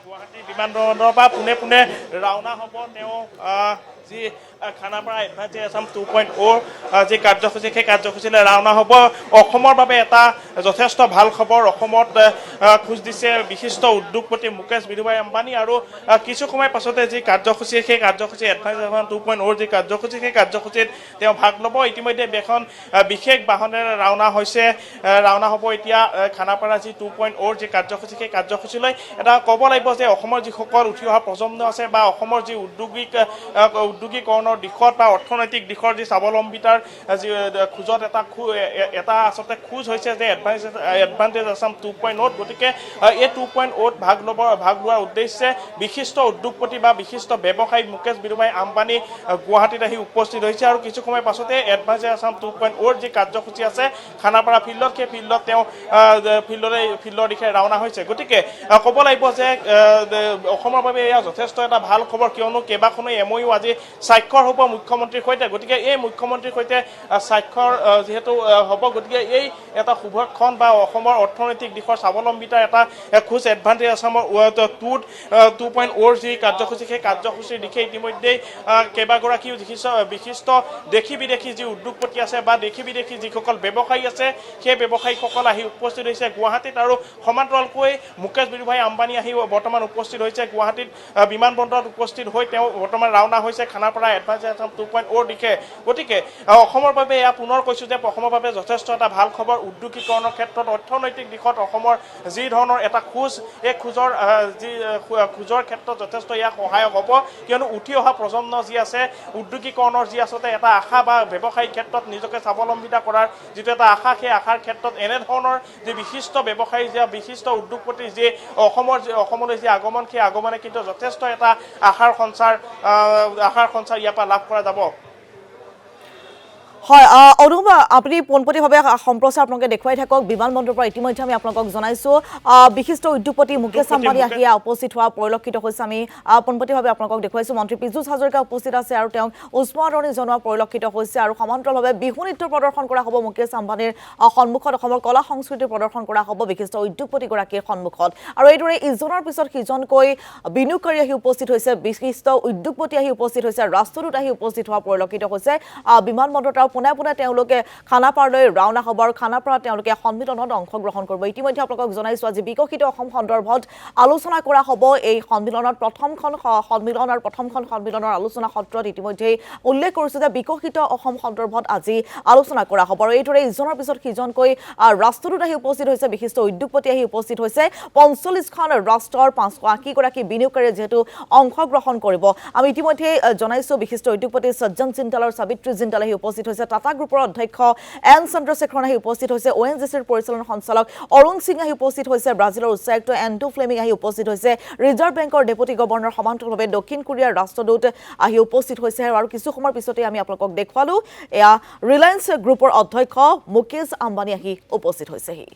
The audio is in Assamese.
গুৱাহাটী বিমানবন্দৰৰ পৰা পোনে পোনে ৰাওনা হ'ব তেওঁ যি খানাপাৰা এডভান্সেজ আছাম 2.0 যি কাৰ্যসূচী সেই কাৰ্যসূচীলৈ ৰাওনা হ'ব। অসমৰ বাবে এটা যথেষ্ট ভাল খবৰ। অসমত খোজ দিছে বিশিষ্ট উদ্যোগপতি মুকেশ বিধুভাই আম্বানী আৰু কিছু সময় পাছতে যি কাৰ্যসূচী সেই কাৰ্যসূচী এডভান্সেজ আছাম 2.0 যি কাৰ্যসূচী সেই কাৰ্যসূচীত তেওঁ ভাগ ল'ব। ইতিমধ্যে এখন বিশেষ বাহনেৰে ৰাওনা হ'ব এতিয়া খানাপাৰা যি 2.0 যি কাৰ্যসূচী সেই কাৰ্যসূচীলৈ। এটা ক'ব লাগিব যে অসমৰ যিসকল উঠি অহা প্ৰজন্ম আছে বা অসমৰ যি উদ্যোগীকৰণৰ দিশত বা অৰ্থনৈতিক দিশৰ যি স্বাৱলম্বিতাৰ যি খোজত এটা আচলতে খোজ হৈছে যে এডভান্সেজ আছাম 2.0। গতিকে এই 2.0ত ভাগ লোৱাৰ উদ্দেশ্যে বিশিষ্ট উদ্যোগপতি বা বিশিষ্ট ব্যৱসায়ী মুকেশ বিধুভাই আম্বানী গুৱাহাটীত আহি উপস্থিত হৈছে আৰু কিছু সময় পাছতে এডভান্সেজ আছাম 2.0 যি কাৰ্যসূচী আছে খানাপাৰা ফিল্ডত সেই ফিল্ডত তেওঁ ফিল্ডৰ দিশে ৰাওনা হৈছে। গতিকে ক'ব লাগিব যে অসমৰ বাবে এয়া যথেষ্ট এটা ভাল খবৰ, কিয়নো কেইবাখনো MOU আজি স্বাক্ষৰ হ'ব মুখ্যমন্ত্ৰীৰ সৈতে। গতিকে এই মুখ্যমন্ত্ৰীৰ সৈতে স্বাক্ষৰ যিহেতু হ'ব, গতিকে এই এটা শুভক্ষণ বা অসমৰ অৰ্থনৈতিক দিশৰ স্বাৱলম্বিতাৰ এটা খোজ এডভান্সেজ আছামৰ 2.0 যি কাৰ্যসূচী সেই কাৰ্যসূচীৰ দিশে ইতিমধ্যেই কেইবাগৰাকীও বিশিষ্ট দেশী বিদেশী যি উদ্যোগপতি আছে বা দেশী বিদেশী যিসকল ব্যৱসায়ী আছে সেই ব্যৱসায়ীসকল আহি উপস্থিত হৈছে গুৱাহাটীত। আৰু সমান্তৰালকৈ মুকেশ বিধুভাই আম্বানী আহি বৰ্তমান উপস্থিত হৈছে গুৱাহাটীত বিমানবন্দৰত উপস্থিত হৈ তেওঁ বৰ্তমান ৰাওনা হৈছে খানাপাৰা এডভান্সেজ আছাম 2.0 দিশে। গতিকে অসমৰ বাবে এয়া পুনৰ কৈছোঁ যে অসমৰ বাবে যথেষ্ট এটা ভাল খবৰ। উদ্যোগীকৰণৰ ক্ষেত্ৰত অৰ্থনৈতিক দিশত অসমৰ যি ধৰণৰ এটা খোজ, এই খোজৰ ক্ষেত্ৰত যথেষ্ট ইয়াক সহায়ক হ'ব, কিয়নো উঠি অহা প্ৰজন্ম যি আছে উদ্যোগীকৰণৰ যি আচলতে এটা আশা বা ব্যৱসায়িক ক্ষেত্ৰত নিজকে স্বাৱলম্বিতা কৰাৰ যিটো এটা আশা, সেই আশাৰ ক্ষেত্ৰত এনেধৰণৰ যি বিশিষ্ট ব্যৱসায়ী যি বিশিষ্ট উদ্যোগপতি যি অসমলৈ যি আগমন, সেই আগমনে কিন্তু যথেষ্ট এটা আশাৰ সঞ্চাৰ ইয়াৰ পৰা লাভ কৰা যাব। হয় অনুভৱ, আপুনি পোনপটীয়াভাৱে সম্প্ৰচাৰ আপোনালোকে দেখুৱাই থাকক বিমানবন্দৰৰ পৰা। ইতিমধ্যে আমি আপোনালোকক জনাইছোঁ বিশিষ্ট উদ্যোগপতি মুকেশ আম্বানী আহি উপস্থিত হোৱা পৰিলক্ষিত হৈছে। আমি পোনপটীয়াভাৱে আপোনালোকক দেখুৱাইছোঁ। মন্ত্ৰী পীযুষ হাজৰিকা উপস্থিত আছে আৰু তেওঁক উষ্ম আদৰণি জনোৱা পৰিলক্ষিত হৈছে আৰু সমান্তৰালভাৱে বিহু নৃত্য প্ৰদৰ্শন কৰা হ'ব মুকেশ আম্বানীৰ সন্মুখত। অসমৰ কলা সংস্কৃতি প্ৰদৰ্শন কৰা হ'ব বিশিষ্ট উদ্যোগপতিগৰাকীৰ সন্মুখত। আৰু এইদৰে ইজনৰ পিছত সিজনকৈ বিনিয়োগকাৰী আহি উপস্থিত হৈছে, বিশিষ্ট উদ্যোগপতি আহি উপস্থিত হৈছে, ৰাষ্ট্ৰদূত আহি উপস্থিত হোৱা পৰিলক্ষিত হৈছে বিমানবন্দৰত। পোনে পোনে তেওঁলোকে খানাপাৰালৈ ৰাওনা হ'ব আৰু খানাপাৰাত তেওঁলোকে সন্মিলনত অংশগ্ৰহণ কৰিব। ইতিমধ্যে আপোনালোকক জনাইছোঁ আজি বিকশিত অসম সন্দৰ্ভত আলোচনা কৰা হ'ব। এই সন্মিলনত প্ৰথমখন সন্মিলনৰ আলোচনা সত্ৰত ইতিমধ্যেই উল্লেখ কৰিছোঁ যে বিকশিত অসম সন্দৰ্ভত আজি আলোচনা কৰা হ'ব। আৰু এইদৰে ইজনৰ পিছত সিজনকৈ ৰাষ্ট্ৰদূত আহি উপস্থিত হৈছে, বিশিষ্ট উদ্যোগপতি আহি উপস্থিত হৈছে। ৪৫খন ৰাষ্ট্ৰৰ ৫৮০গৰাকী বিনিয়োগকাৰীয়ে যিহেতু অংশগ্ৰহণ কৰিব। আমি ইতিমধ্যে জনাইছোঁ বিশিষ্ট উদ্যোগপতি সজ্জন জিন্দাল আৰু সাবিত্ৰী জিন্দাল আহি উপস্থিত হৈছে। টাটা গ্ৰুপৰ অধ্যক্ষ এন চন্দ্ৰশেখৰন আহি উপস্থিত হৈছে। ONGCৰ পৰিচালন সঞ্চালক অৰুণ সিং আহি উপস্থিত হৈছে। ব্ৰাজিলৰ উচ্চায়ুক্ত এণ্ড্ৰু ফ্লেমিং আহি উপস্থিত হৈছে। ৰিজাৰ্ভ বেংকৰ ডেপুটি গভৰ্ণৰ সমান্তৰালভাৱে দক্ষিণ কোৰিয়াৰ ৰাষ্ট্ৰদূত আহি উপস্থিত হৈছে। আৰু কিছু সময়ৰ পিছতে আমি আপোনালোকক দেখুৱালোঁ এয়া ৰিলায়েন্স গ্ৰুপৰ অধ্যক্ষ মুকেশ আম্বানী আহি উপস্থিত হৈছেহি।